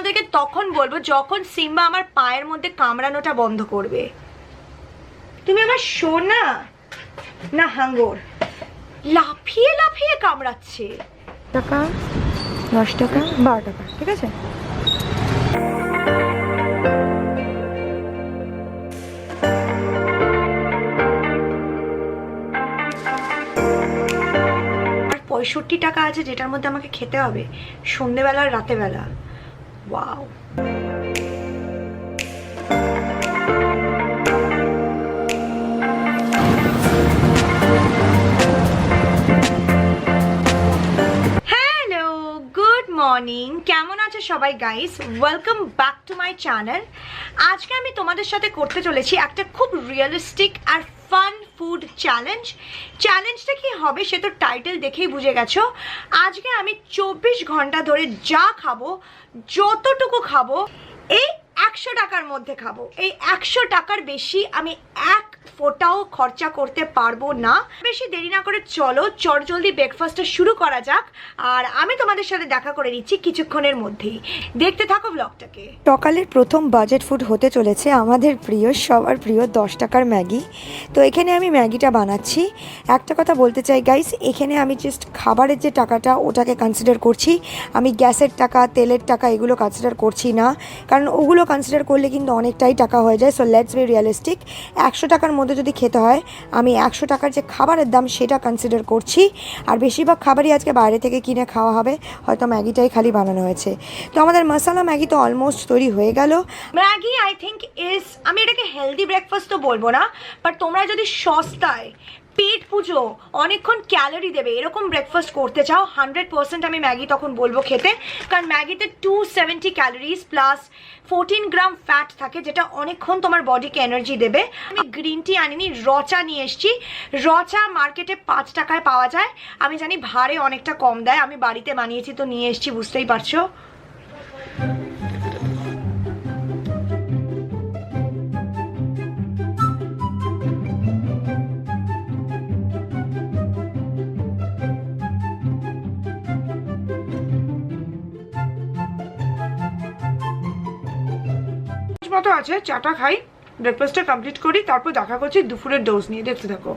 তোমাদেরকে তখন বলবো যখন সিম্বা আমার পায়ের মধ্যে কামড়ানোটা বন্ধ করবে। তুমি আমার সোনা না হাঙ্গর, লাফিয়ে লাফিয়ে কামড়াচ্ছে। টাকা 10 টাকা 12 টাকা, ঠিক আছে। আর 65 টাকা আছে যেটার মধ্যে আমাকে খেতে হবে সন্ধ্যেবেলা আর রাতেবেলা। ওয়াও। মর্নিং, কেমন আছে সবাই guys? Welcome back to my channel. আজকে আমি তোমাদের সাথে করতে চলেছি একটা খুব রিয়েলিস্টিক আর ফান ফুড চ্যালেঞ্জ। চ্যালেঞ্জটা কি হবে সে তো টাইটেল দেখেই বুঝে গেছো। আজকে আমি 24 ঘন্টা ধরে যা খাবো, যতটুকু খাবো, এই 100 টাকার মধ্যে খাবো। এই 100 টাকার বেশি আমি এক ফোঁটাও খরচা করতে পারবো না। বেশি দেরি না করে চলো চটজলদি ব্রেকফাস্টটা শুরু করা যাক। আর আমি তোমাদের সাথে দেখা করে নিচ্ছি কিছুক্ষণের মধ্যেই। দেখতে থাকো ব্লগটাকে। সকালের প্রথম বাজেট ফুড হতে চলেছে আমাদের প্রিয়, সবার প্রিয় 10 টাকার ম্যাগি। তো এখানে আমি ম্যাগিটা বানাচ্ছি। একটা কথা বলতে চাই গাইস, এখানে আমি জাস্ট খাবারের যে টাকাটা ওটাকে কনসিডার করছি। আমি গ্যাসের টাকা, তেলের টাকা এগুলো কনসিডার করছি না, কারণ ওগুলো কনসিডার করলে কিন্তু অনেকটাই টাকা হয়ে যায়। So let's be realistic. 100 টাকার মধ্যে যদি খেতে হয়, আমি 100 টাকার যে খাবারের দাম সেটা কনসিডার করছি। আর বেশিরভাগ খাবারই আজকে বাইরে থেকে কিনে খাওয়া হবে, হয়তো ম্যাগিটাই খালি বানানো হয়েছে। তো আমাদের মশলা ম্যাগি তো অলমোস্ট তৈরি হয়ে গেল। ম্যাগি আই থিঙ্ক ইজ, আমি এটাকে হেলদি ব্রেকফাস্ট তো বলবো না, বাট তোমরা যদি সস্তায় পেট পুজো অনেকক্ষণ ক্যালোরি দেবে এরকম ব্রেকফাস্ট করতে চাও, 100% আমি ম্যাগি তখন বলবো খেতে। কারণ ম্যাগিতে 270 ক্যালোরিজ প্লাস 14 গ্রাম ফ্যাট থাকে, যেটা অনেকক্ষণ তোমার বডিকে এনার্জি দেবে। আমি গ্রিন টি আনিনি, রচা নিয়ে এসেছি। রচা মার্কেটে 5 টাকায় পাওয়া যায়। আমি জানি ভাড়ে অনেকটা কম দেয়, আমি বাড়িতে বানিয়েছি তো নিয়ে এসেছি, বুঝতেই পারছো। মতো আছে, চাটা খাই, ব্রেকফাস্টটা কমপ্লিট করি, তারপর দেখা করছি দুপুরের ডোজ নিয়ে। দেখতে থাকো।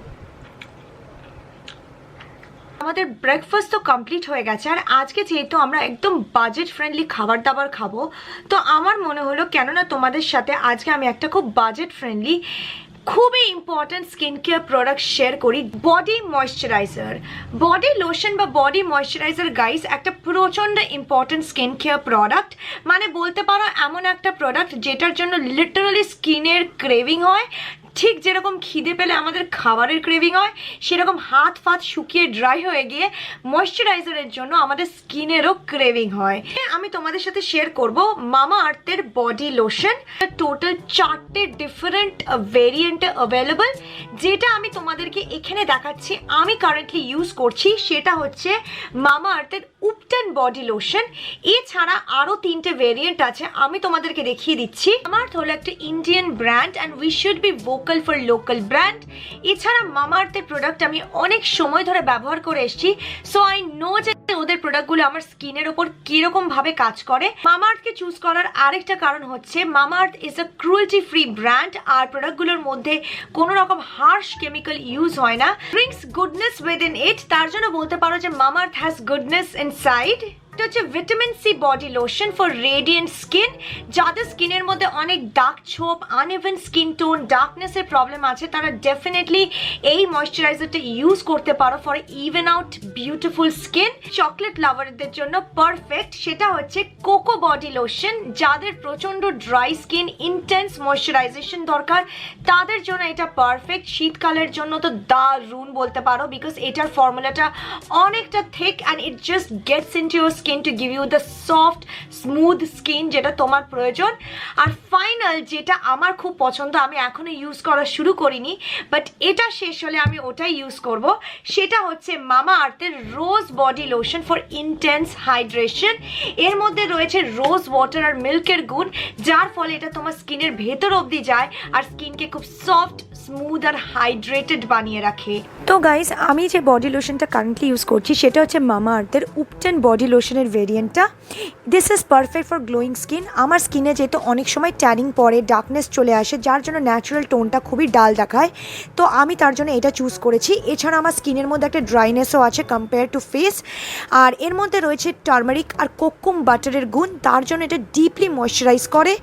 আমাদের ব্রেকফাস্ট তো কমপ্লিট হয়ে গেছে। আর আজকে যেহেতু আমরা একদম বাজেট ফ্রেন্ডলি খাবার দাবার খাবো, তো আমার মনে হলো কেননা তোমাদের সাথে আজকে আমি একটা খুব বাজেট ফ্রেন্ডলি খুবই important skin care product share করি। বডি ময়শ্চারাইজার, বডি লোশন বা বডি ময়শ্চারাইজার গাইস একটা প্রচণ্ড ইম্পর্টেন্ট স্কিন কেয়ার প্রোডাক্ট। মানে বলতে পারো এমন একটা প্রোডাক্ট যেটার জন্য লিটারালি স্কিনের ক্রেভিং হয়। ঠিক যেরকম খিদে পেলে আমাদের খাবারের ক্রেভিং হয়, সেরকম হাত ফাত শুকিয়ে ড্রাই হয়ে গিয়ে ময়শ্চারাইজারের জন্য আমাদের স্কিনেরও ক্রেভিং হয়। আমি তোমাদের সাথে শেয়ার করব মামা আর্থের বডি লোশন। টোটাল 4টে ডিফারেন্ট ভেরিয়েন্টে অ্যাভেলেবল, যেটা আমি তোমাদেরকে এখানে দেখাচ্ছি আমি কারেন্টলি ইউজ করছি। সেটা হচ্ছে মামা আর্থের উপটন বডি লোশন। এছাড়া আরও 3টে ভেরিয়েন্ট আছে, আমি তোমাদেরকে দেখিয়ে দিচ্ছি। মামা আর্থ হলো একটা Indian brand and we should be vocal for local brand. এছাড়া মামা আর্থের প্রোডাক্ট আমি অনেক সময় ধরে ব্যবহার করে এসেছি, সো আই নো যে ওদের প্রোডাক্টগুলো আমার স্কিনের ওপর কিরকম ভাবে কাজ করে। মামা আর্থকে চুজ করার আরেকটা কারণ হচ্ছে Mamaearth is a cruelty free brand, আর প্রোডাক্টগুলোর মধ্যে কোনো রকম হার্শ কেমিক্যাল ইউজ হয় না। ব্রিংস গুডনেস উইদিন ইট, তার জন্য বলতে পারো যে মামা আর্থ হ্যাজ গুডনেস ইনসাইড। এটা হচ্ছে vitamin C body lotion for radiant skin. যাদের স্কিনের মধ্যে অনেক ডার্ক ছোপ, আনইভেন স্কিন টোন, ডার্কনেসের প্রবলেম আছে, তারা ডেফিনেটলি এই ময়শ্চারাইজারটা ইউজ করতে পারো for even out beautiful skin. Chocolate লাভারদের জন্য পারফেক্ট, সেটা হচ্ছে কোকো বডি লোশন। যাদের প্রচন্ড ড্রাই স্কিন, ইন্টেন্স ময়শ্চারাইজেশন দরকার, তাদের জন্য এটা পারফেক্ট। শীতকালের জন্য তো দারুণ বলতে পারো, বিকজ এটার ফর্মুলাটা অনেকটা thick and it just gets into your skin to give you the soft smooth skin যেটা তোমার প্রয়োজন। আর ফাইনাল যেটা আমার খুব পছন্দ, আমি এখনো ইউজ করা শুরু করিনি, বাট এটা শেষ হলে আমি ওটাই ইউজ করব। সেটা হচ্ছে মামা আর্থের rose body lotion for intense hydration. এর মধ্যে রয়েছে রোজ ওয়াটার আর মিল্কের গুণ, যার ফলে এটা তোমার স্কিনের ভেতর অবধি যায় আর স্কিনকে খুব সফট স্মুথ আর হাইড্রেটেড বানিয়ে রাখে। তো গাইস, আমি যে বডি লোশনটা কারেন্টলি ইউজ করছি সেটা হচ্ছে মামাআর্থের উপটেন বডি লোশনের ভেরিয়েন্টটা। This is perfect for glowing skin. আমার স্কিনে যেহেতু অনেক সময় ট্যানিং পড়ে, ডার্কনেস চলে আসে, যার জন্য ন্যাচারাল টোনটা খুবই ডাল দেখায়, তো আমি তার জন্য এটা চুজ করেছি। এছাড়া আমার স্কিনের মধ্যে একটা ড্রাইনেসও আছে কম্পেয়ার টু ফেস, আর এর মধ্যে রয়েছে টার্মারিক আর কোকুম বাটারের গুণ, তার জন্য এটা ডিপলি ময়শ্চারাইজ করে।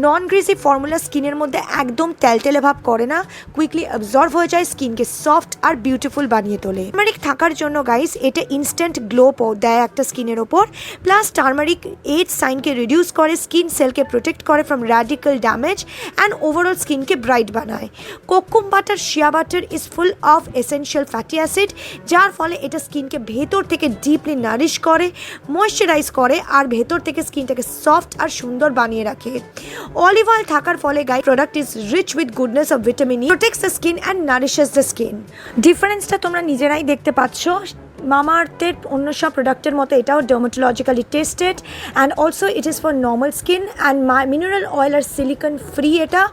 নন গ্রিজি ফর্মুলা স্কিনের মধ্যে একদম তেলতেলে ভাব করে না, কুইকলি অ্যাবজর্ভ হয়ে যায়, স্কিনকে সফট আর বিউটিফুল বানিয়ে তোলে। টার্মারিক থাকার জন্য গাইস এটা ইনস্ট্যান্ট গ্লো দেয় একটা স্কিনের ওপর, প্লাস টার্মারিক এজ সাইনকে রিডিউস করে, স্কিন সেলকে প্রোটেক্ট করে from radical damage and overall স্কিনকে ব্রাইট বানায়। Kokum butter, shea butter is full of essential fatty acid, যার ফলে এটা স্কিনকে ভেতর থেকে ডিপলি নারিশ করে, ময়শ্চারাইজ করে, আর ভেতর থেকে স্কিনটাকে সফট আর সুন্দর বানিয়ে রাখে। অলিভ অয়েল থাকার ফলে guys product is rich with goodness of vitamin E, protects the skin and nourishes the skin. ডিফারেন্সটা তোমরা নিজেরাই দেখতে পাচ্ছ। মামাআর্থের অন্য সব প্রোডাক্টের মতো এটাও dermatologically tested and also it is for normal skin and mineral oil আর সিলিকন ফ্রি এটা।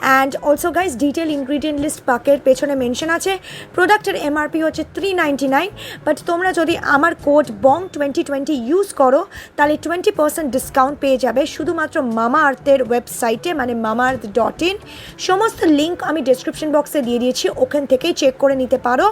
And also guys detail ingredient list পাকের পেছনে মেনশন আছে। প্রোডাক্টের এমআরপি হচ্ছে 399, বাট তোমরা যদি আমার কোড BONG 2020 ইউজ করো তাহলে 20% ডিসকাউন্ট পেয়ে যাবে শুধুমাত্র মামাআর্থের ওয়েবসাইটে, মানে mamaearth.in। সমস্ত লিঙ্ক আমি ডিসক্রিপশন বক্সে দিয়ে দিয়েছি, ওখান থেকেই চেক করে নিতে পারো।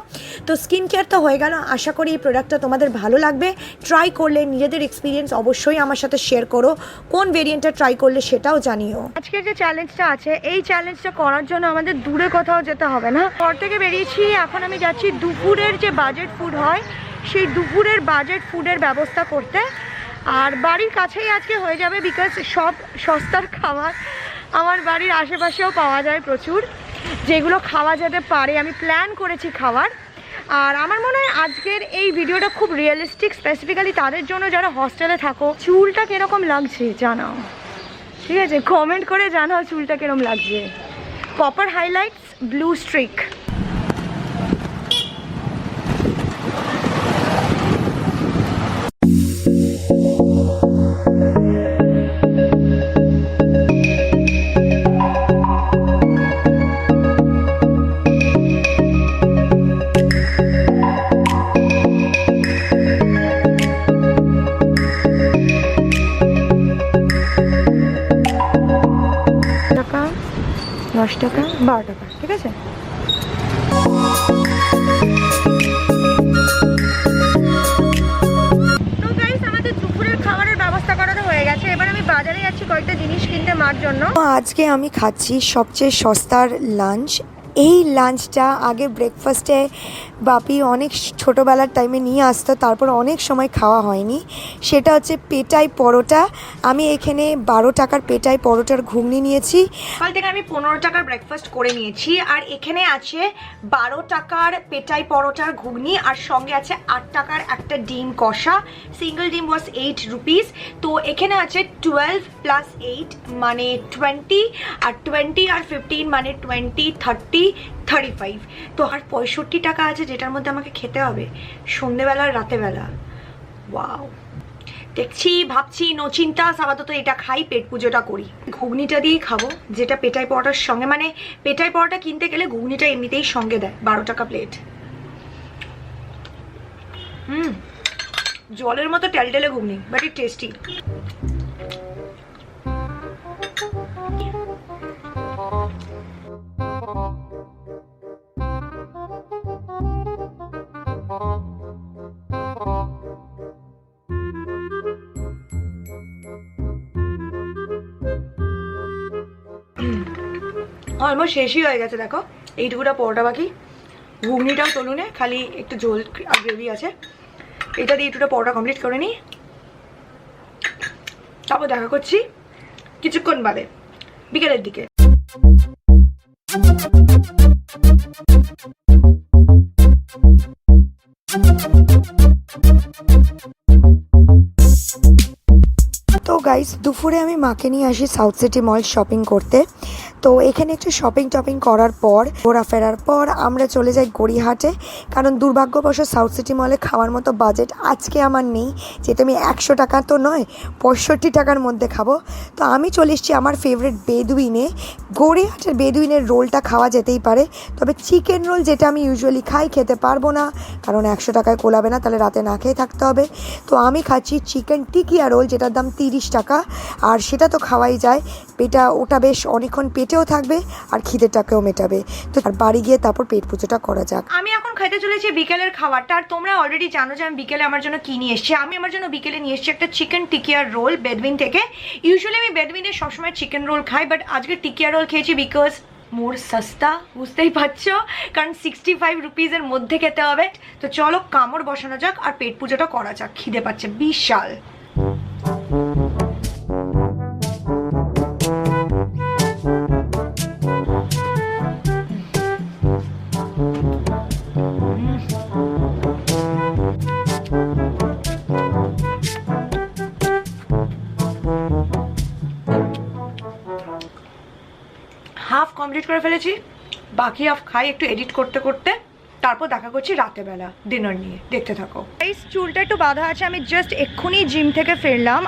তো স্কিন কেয়ার তো হয়ে গেল, আশা করি এই প্রোডাক্টটা তোমাদের ভালো লাগবে। ট্রাই করলে নিজেদের এক্সপিরিয়েন্স অবশ্যই আমার সাথে শেয়ার করো, কোন ভেরিয়েন্টটা ট্রাই করলে সেটাও জানিও। আজকের যে চ্যালেঞ্জটা আছে, এই চ্যালেঞ্জটা করার জন্য আমাদের দূরে কোথাও যেতে হবে না। ঘর থেকে বেরিয়েছি, এখন আমি যাচ্ছি দুপুরের যে বাজেট ফুড হয় সেই দুপুরের বাজেট ফুডের ব্যবস্থা করতে। আর বাড়ির কাছেই আজকে হয়ে যাবে, বিকজ সব সস্তার খাবার আমার বাড়ির আশেপাশেও পাওয়া যায় প্রচুর, যেগুলো খাওয়া যেতে পারে, আমি প্ল্যান করেছি খাওয়ার। আর আমার মনে হয় আজকের এই ভিডিওটা খুব রিয়েলিস্টিক, স্পেসিফিক্যালি তাদের জন্য যারা হস্টেলে থাকো। চুলটা কীরকম লাগছে জানাও, ঠিক আছে? কমেন্ট করে জানাও চুলটা কীরকম লাগছে। Copper highlights, blue streak. টাকা 10 টাকা 12 টাকা, ঠিক আছে? তো গাইস, আমাদের দুপুরের খাবারের ব্যবস্থা করানো হয়ে গেছে। এবার আমি বাজারে যাচ্ছি কয়েকটা জিনিস কিনতে মার জন্য। আজকে আমি খাচ্ছি সবচেয়ে সস্তার লাঞ্চ। এই লাঞ্চটা আগে ব্রেকফাস্টে বাপি অনেক ছোটোবেলার টাইমে নিয়ে আসতো, তারপর অনেক সময় খাওয়া হয়নি। সেটা হচ্ছে পেটাই পরোটা। আমি এখানে 12 টাকার পেটাই পরোটার ঘুগনি নিয়েছি। সকাল থেকে আমি 15 টাকার ব্রেকফাস্ট করে নিয়েছি। আর এখানে আছে 12 টাকার পেটাই পরোটার ঘুগনি, আর সঙ্গে আছে 8 টাকার একটা ডিম কষা। সিঙ্গেল ডিম ওয়াজ 8 রুপিস। তো এখানে আছে 12 + 8 মানে 20, আর 20 আর 15 মানে 20, 30, 35। তো আর 65 টাকা আছে, যেটার মধ্যে আমাকে খেতে হবে সন্ধেবেলা আর রাতেবেলা। ওয়াও, দেখছি ভাবছি নো চিন্তা, আপাতত এটা খাই, পেট পুজোটা করি। ঘুগনিটা দিয়েই খাবো, যেটা পেটাই পরোটার সঙ্গে, মানে পেটাই পরোটা কিনতে গেলে ঘুগনিটা এমনিতেই সঙ্গে দেয়, 12 টাকা প্লেট। জলের মতো টেলটেলে ঘুগনি, বাট ইট টেস্টি। অলমোস্ট শেষই হয়ে গেছে, দেখো এইটুকুটা পরোটা বাকি। ঘুগনিটাও তলুনে, খালি একটু ঝোল আর গ্রেভি আছে। এটা দিয়ে এইটুকুটা পরোটা কমপ্লিট করে নিই, তারপর দেখা করছি কিছুক্ষণ বাদে বিকেলের দিকে। তো গাইস, দুপুরে আমি মাকে নিয়ে আসি সাউথ সিটি মল শপিং করতে। তো এখানে একটু শপিং করার পর ঘোরাফেরার পর আমরা চলে যাই গড়িয়াহাটে, কারণ দুর্ভাগ্যবশ সাউথ সিটি মলে খাওয়ার মতো বাজেট আজকে আমার নেই, যেহেতু আমি 100 টাকা তো নয় 65 টাকার মধ্যে খাবো। তো আমি চলে এসেছি আমার ফেভারিট বেদুইনে। গড়িয়াহাটের বেদুইনের রোলটা খাওয়া যেতেই পারে, তবে চিকেন রোল যেটা আমি ইউজুয়ালি খেতে পারবো না, কারণ 100 টাকায় কোলাবে না, তাহলে রাতে না খেয়ে থাকতে হবে। তো আমি খাচ্ছি চিকেন টিকিয়া রোল, যেটার দাম 30 টাকা, আর সেটা তো খাওয়াই যায়। ওটা বেশ অনেকক্ষণ পেটেও থাকবে আর খিদেটাকেও মেটাবে। তো আর বাড়ি গিয়ে তারপর পেট পুজোটা করা যাক। আমি এখন খাইতে চলেছি বিকেলের খাবারটা, আর তোমরা অলরেডি জানো যে আমি বিকেলে আমার জন্য কি নিয়ে এসেছি। আমি আমার জন্য বিকেলে নিয়ে এসেছি একটা চিকেন টিকিয়া রোল বেদুইন থেকে। ইউজুয়ালি আমি বেদুইনে সবসময় চিকেন রোল খাই, বাট আজকে টিকিয়া রোল খেয়েছি বিকজ মোর সস্তা, বুঝতেই পারছো, কারণ 65 রুপিজের মধ্যে খেতে হবে। তো চলো কামড় বসানো যাক আর পেট পুজোটা করা যাক, খিদে পাচ্ছে বিশাল। হাফ কমপ্লিট করে ফেলেছি, বাকি হাফ খাই একটু এডিট করতে করতে, তারপর দেখা করছি রাতেবেলা ডিনার নিয়ে। দেখতে থাকো। এই চুলটা একটু বাঁধা আছে, আমি জাস্ট এক্ষুনি জিম থেকে ফিরলাম।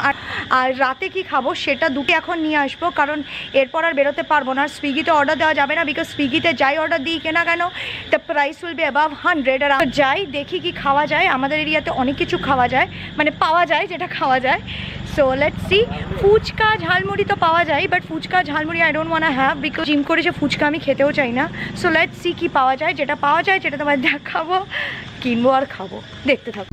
আর রাতে কি খাবো সেটা দুটো এখন নিয়ে আসবো, কারণ এরপর আর বেরোতে পারবো না। স্বিগিতে অর্ডার দেওয়া যাবে না, বিকজ স্বিগিতে যাই অর্ডার দিই কেনা কেন the price will be above 100। আর যাই দেখি কি খাওয়া যায়। আমাদের এরিয়াতে অনেক কিছু খাওয়া যায়, মানে পাওয়া যায়, যেটা খাওয়া যায়। So let's see. Phuchka jhalmuri তো পাওয়া যায়, but phuchka jhalmuri I don't want to have, because gym করে যে ফুচকা আমি খেতেও চাই না। সো লেটস সি কি পাওয়া যায়। যেটা পাওয়া যায় যেটা তোমার দেখাবো, কিনবো আর খাবো, দেখতে থাকো।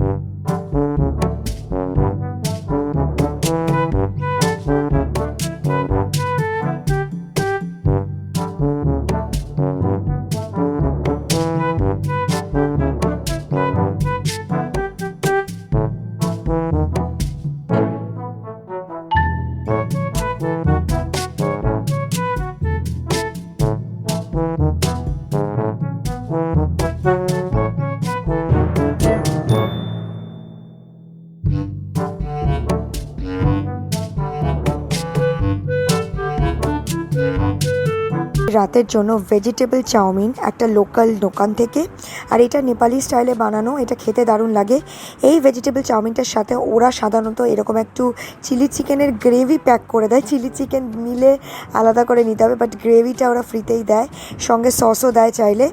রাতের জন্য ভেজিটেবল চাউমিন একটা লোকাল দোকান থেকে, আর এটা নেপালি স্টাইলে বানানো, এটা খেতে দারুণ লাগে। এই ভেজিটেবল চাউমিনটার সাথে ওরা সাধারণত এরকম একটু চিলি চিকেনের গ্রেভি প্যাক করে দেয়। চিলি চিকেন নিলে আলাদা করে নিতে হবে, বাট গ্রেভিটা ওরা ফ্রিতেই দেয়, সঙ্গে সসও দেয় চাইলে।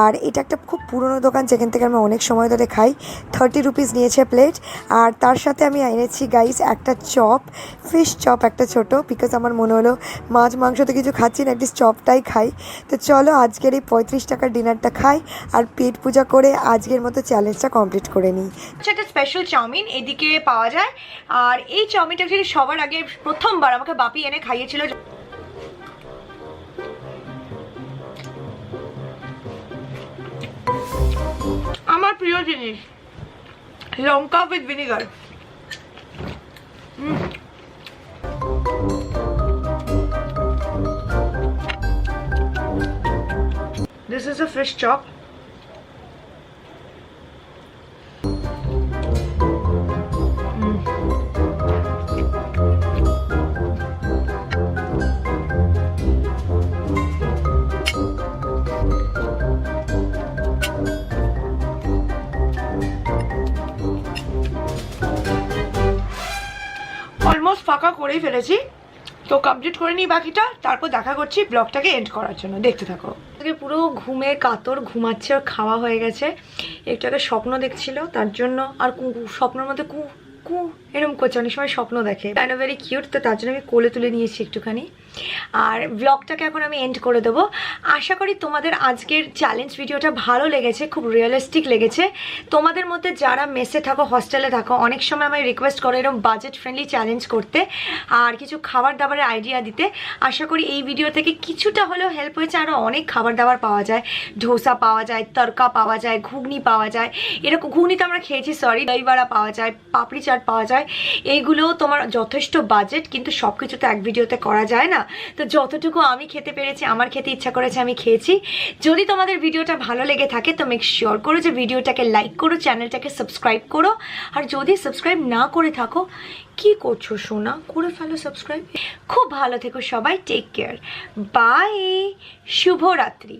আর এটা একটা খুব পুরনো দোকান, যেখান থেকে আমি অনেক সময় ধরে খাই। 30 রুপিস নিয়েছে প্লেট। আর তার সাথে আমি এনেছি গাইস একটা চপ, ফিশ চপ একটা ছোটো, বিকজ আমার মনে হলো মাছ মাংস তো কিছু খাচ্ছি না, একটি চপটাই খাই। তো চলো আজকের এই 35 টাকার ডিনারটা খাই আর পেট পূজা করে আজকের মতো চ্যালেঞ্জটা কমপ্লিট করে নিই। একটা স্পেশাল চাউমিন এদিকে পাওয়া যায়, আর এই চাউমিনটা অ্যাকচুয়ালি সবার আগে প্রথমবার আমাকে বাপি এনে খাইয়েছিল। আমার প্রিয় জিনিস লঙ্কা with vinegar. This is a fish chop. Almost ফাঁকা করেই ফেলেছি, তো কমপ্লিট করে নিই বাকিটা, তারপর দেখা করছি ব্লগটাকে এন্ড করার জন্য। দেখতে থাকো। পুরো ঘুমে কাতর, ঘুমাচ্ছে, আর খাওয়া হয়ে গেছে। একটু আগে স্বপ্ন দেখছিল, তার জন্য আর স্বপ্নের মধ্যে এরকম করছে, অনেক সময় স্বপ্ন দেখে, কাইন্ড অফ ভেরি কিউট। তো তার জন্য আমি কোলে তুলে নিয়েছি একটুখানি। আর ব্লগটাকে এখন আমি এন্ড করে দেবো। আশা করি তোমাদের আজকের চ্যালেঞ্জ ভিডিওটা ভালো লেগেছে, খুব রিয়েলিস্টিক লেগেছে। তোমাদের মধ্যে যারা মেসে থাকো, হস্টেলে থাকো, অনেক সময় আমায় রিকোয়েস্ট করো এরকম বাজেট ফ্রেন্ডলি চ্যালেঞ্জ করতে আর কিছু খাবার দাবারের আইডিয়া দিতে। আশা করি এই ভিডিও থেকে কিছুটা হলেও হেল্প হয়েছে। আরও অনেক খাবার দাবার পাওয়া যায়, ধোসা পাওয়া যায়, তড়কা পাওয়া যায়, ঘুগনি পাওয়া যায়, এরকম ঘুগনি তো আমরা খেয়েছি, সরি, দই বড়া পাওয়া যায়, পাপড়ি চাট খাবার পাওয়া যায়, এইগুলোও তোমার যথেষ্ট বাজেট, কিন্তু সব কিছু তো এক ভিডিওতে করা যায় না। তো যতটুকু আমি খেতে পেরেছি, আমার খেতে ইচ্ছা করেছে, আমি খেয়েছি। যদি তোমাদের ভিডিওটা ভালো লেগে থাকে তো মেক শিওর করো যে ভিডিওটাকে লাইক করো, চ্যানেলটাকে সাবস্ক্রাইব করো। আর যদি সাবস্ক্রাইব না করে থাকো, কি করছো সোনা, করে ফেলো সাবস্ক্রাইব। খুব ভালো থেকো সবাই, টেক কেয়ার, বাই, শুভরাত্রি।